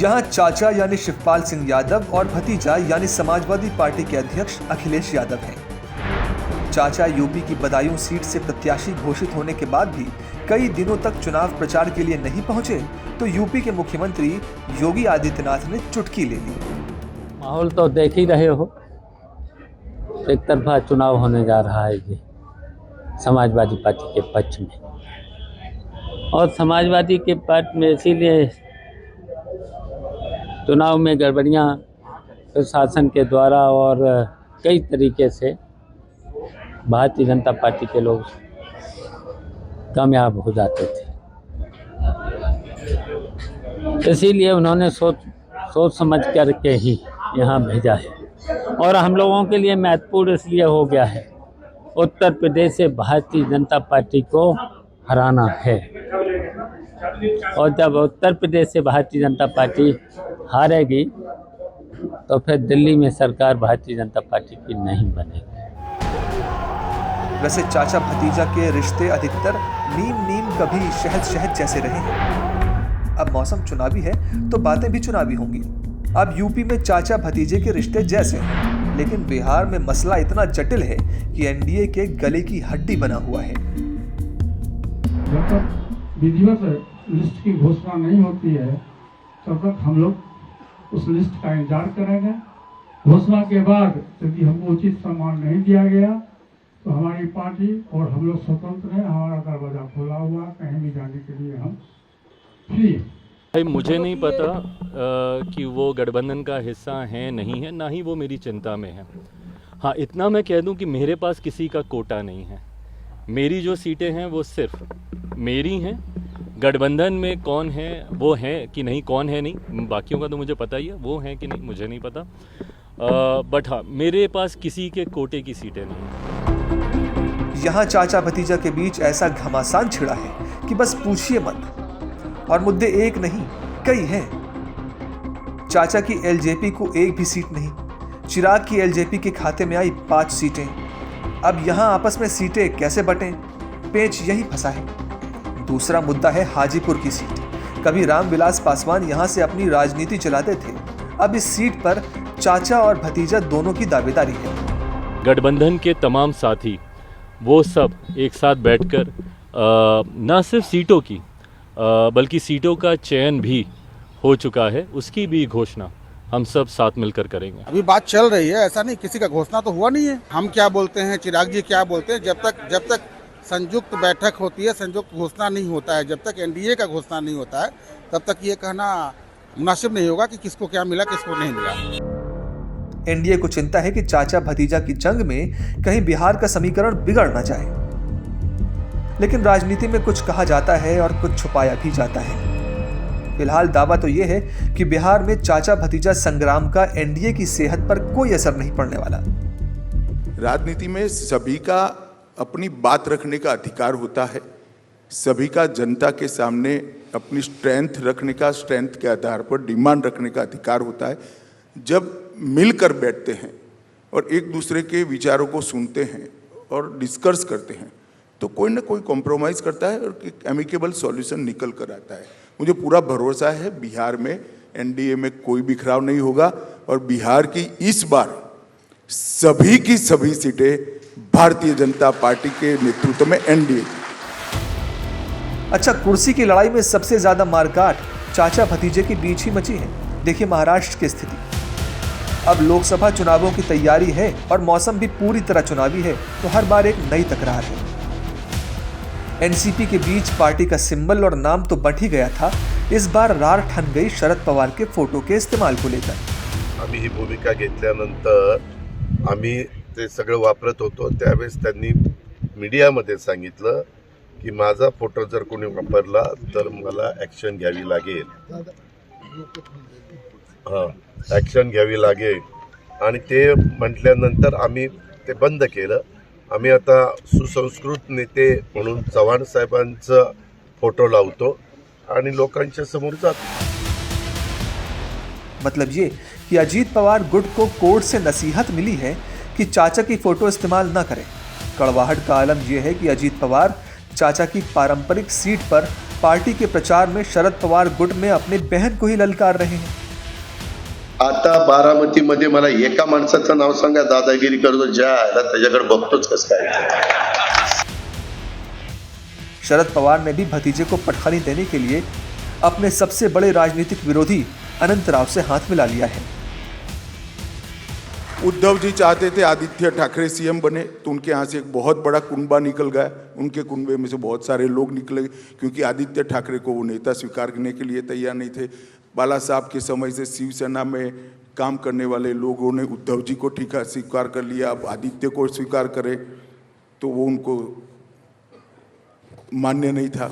यहाँ चाचा यानी शिवपाल सिंह यादव और भतीजा यानी समाजवादी पार्टी के अध्यक्ष अखिलेश यादव हैं। चाचा यूपी की बदायूं सीट से प्रत्याशी घोषित होने के बाद भी कई दिनों तक चुनाव प्रचार के लिए नहीं पहुंचे तो यूपी के मुख्यमंत्री योगी आदित्यनाथ ने चुटकी ले ली। माहौल तो देख ही रहे हो, एक तरफा चुनाव होने जा रहा है जी समाजवादी पार्टी के पक्ष में, और समाजवादी के पक्ष में इसीलिए चुनाव में गड़बड़ियाँ प्रशासन के द्वारा और कई तरीके से भारतीय जनता पार्टी के लोग कामयाब हो जाते थे। इसीलिए उन्होंने सोच समझ करके ही यहाँ भेजा है, और हम लोगों के लिए महत्वपूर्ण इसलिए हो गया है, उत्तर प्रदेश से भारतीय जनता पार्टी को हराना है, और जब उत्तर प्रदेश से भारतीय जनता पार्टी हारेगी तो फिर दिल्ली में सरकार भारतीय जनता पार्टी की नहीं बनेगी। वैसे चाचा भतीजा के रिश्ते अधिकतर नीम कभी शहद शहद जैसे रहे हैं। अब मौसम चुनावी है तो बातें भी चुनावी होंगी। अब यूपी में चाचा भतीजे के रिश्ते जैसे हैं, लेकिन बिहार में मसला इतना जटिल है कि एनडीए के गले की हड्डी बना हुआ है। जब तक विधिवत लिस्ट की घोषणा नहीं होती है तब तक हम लोग उस लिस्ट का इंतजार करेंगे। घोषणा के बाद यदि हमको उचित सम्मान नहीं दिया गया तो हमारी पार्टी और हम लोग स्वतंत्र हैं, हमारा दरवाजा खुला हुआ, कहीं भी जाने के लिए हम फ्री। भाई मुझे नहीं पता कि वो गठबंधन का हिस्सा है नहीं है, ना ही वो मेरी चिंता में है। हाँ, इतना मैं कह दूं कि मेरे पास किसी का कोटा नहीं है। मेरी जो सीटें हैं वो सिर्फ मेरी हैं। गठबंधन में कौन है वो है कि नहीं, कौन है नहीं, बाकियों का तो मुझे पता ही है, वो है कि नहीं मुझे नहीं पता। बट हाँ, मेरे पास किसी के कोटे की सीटें नहीं। यहाँ चाचा भतीजा के बीच ऐसा घमासान छिड़ा है कि बस पूछिए मत। और मुद्दे एक नहीं कई हैं। चाचा की एलजेपी को एक भी सीट नहीं, चिराग की एलजेपी के खाते में आई 5 सीटें। अब यहाँ आपस में सीटें कैसे बटें, पेच यही फंसा है। दूसरा मुद्दा है हाजीपुर की सीट। कभी रामविलास पासवान यहाँ से अपनी राजनीति चलाते थे, अब इस सीट पर चाचा और भतीजा दोनों की दावेदारी है। गठबंधन के तमाम साथी वो सब एक साथ बैठकर न सिर्फ सीटों की बल्कि सीटों का चयन भी हो चुका है, उसकी भी घोषणा हम सब साथ मिलकर करेंगे। अभी बात चल रही है, ऐसा नहीं किसी का घोषणा तो हुआ नहीं है। हम क्या बोलते हैं, चिराग जी क्या बोलते हैं, जब तक संयुक्त बैठक होती है, संयुक्त घोषणा नहीं होता है, जब तक एनडीए का घोषणा नहीं होता है, तब तक ये कहना मुनासिब नहीं होगा कि किसको क्या मिला किसको नहीं मिला। एनडीए को चिंता है कि चाचा भतीजा की जंग में कहीं बिहार का समीकरण बिगड़ ना जाए। लेकिन राजनीति में कुछ कहा जाता है और कुछ छुपाया भी जाता है। फिलहाल दावा तो यह है कि बिहार में चाचा भतीजा संग्राम का एनडीए की सेहत पर कोई असर नहीं पड़ने वाला। राजनीति में सभी का अपनी बात रखने का अधिकार होता है, सभी का जनता के सामने अपनी स्ट्रेंथ रखने का, स्ट्रेंथ के आधार पर डिमांड रखने का अधिकार होता है। जब मिलकर बैठते हैं और एक दूसरे के विचारों को सुनते हैं और डिस्कस करते हैं तो कोई ना कोई कॉम्प्रोमाइज करता है और एक एमिकेबल सॉल्यूशन निकल कर आता है। मुझे पूरा भरोसा है बिहार में एनडीए में कोई बिखराव नहीं होगा और बिहार की इस बार सभी की सभी सीटें भारतीय जनता पार्टी के नेतृत्व में एनडीए। अच्छा, कुर्सी की लड़ाई में सबसे ज्यादा मारकाट चाचा भतीजे के बीच ही मची है। देखिए महाराष्ट्र की स्थिति। अब लोकसभा चुनावों की तैयारी है और मौसम भी पूरी तरह चुनावी है, तो हर बार एक नई तकरार है। एनसीपी के बीच पार्टी का सिंबल और नाम तो बंट ही गया था, इस बार रार ठन गई शरद पवार के फोटो के इस्तेमाल को लेकर। आम्ही ही भूमिका घेतल्यानंतर आम्ही ते सगळं वापरत होतो, त्यावेळेस त्यांनी मीडियामध्ये सांगितलं की माझा फोटो जर कोणी वापरला तर मला ॲक्शन घ्यावी लागेल। ॲक्शन घ्यावी लागेल आणि ते म्हटल्यानंतर आम्ही ते बंद केलं। आम्ही आता सुसंस्कृत नेते म्हणून चव्हाण साहेबांचा फोटो लावतो आणि लोकांच्या समोर जातो। मतलब ये कि अजीत पवार गुट को कोर्ट से नसीहत मिली है कि चाचा की फोटो इस्तेमाल न करें। कड़वाहट का आलम यह है कि अजीत पवार चाचा की पारंपरिक सीट पर पार्टी के प्रचार में शरद पवार गुट में अपने बहन को ही ललकार रहे हैं। आता बारामतीमध्ये मला एका माणसाचं नाव सांगा दादागिरी करतो ज्या आला त्याच्याकडे बघतोच कसं काय। शरद पवार ने भी भतीजे को पटखनी देने के लिए अपने सबसे बड़े राजनीतिक विरोधी अनंत राव से हाथ मिला लिया है। उद्धव जी चाहते थे आदित्य ठाकरे सीएम बने, तो उनके यहाँ से एक बहुत बड़ा कुनबा निकल गया। उनके कुनबे में से बहुत सारे लोग निकले, क्योंकि आदित्य ठाकरे को वो नेता स्वीकार करने के लिए तैयार नहीं थे। बाला साहब के समय से शिवसेना में काम करने वाले लोगों ने उद्धव जी को ठीका स्वीकार कर लिया। अब आदित्य को स्वीकार करें तो वो उनको मान्य नहीं था।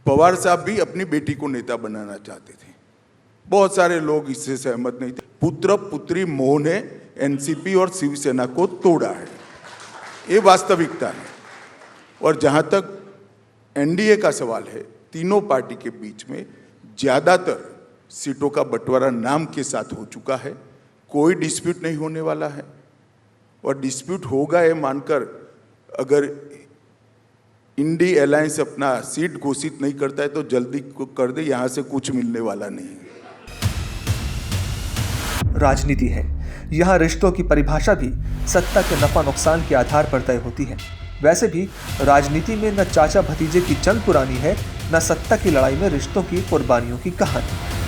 पवार साहब भी अपनी बेटी को नेता बनाना चाहते थे, बहुत सारे लोग इससे सहमत नहीं थे। पुत्र पुत्री मोह ने एनसीपी और शिवसेना को तोड़ा है, ये वास्तविकता है। और जहां तक एनडीए का सवाल है, तीनों पार्टी के बीच में ज्यादातर सीटों का बंटवारा नाम के साथ हो चुका है, कोई डिस्प्यूट नहीं होने वाला है। और डिस्प्यूट होगा ये मानकर अगर इंडी अलायंस अपना सीट घोषित नहीं करता है तो जल्दी कर दे, यहां से कुछ मिलने वाला नहीं है। राजनीति है, यहाँ रिश्तों की परिभाषा भी सत्ता के नफा नुकसान के आधार पर तय होती है। वैसे भी राजनीति में न चाचा भतीजे की जंग पुरानी है, न सत्ता की लड़ाई में रिश्तों की कुर्बानियों की कहानी।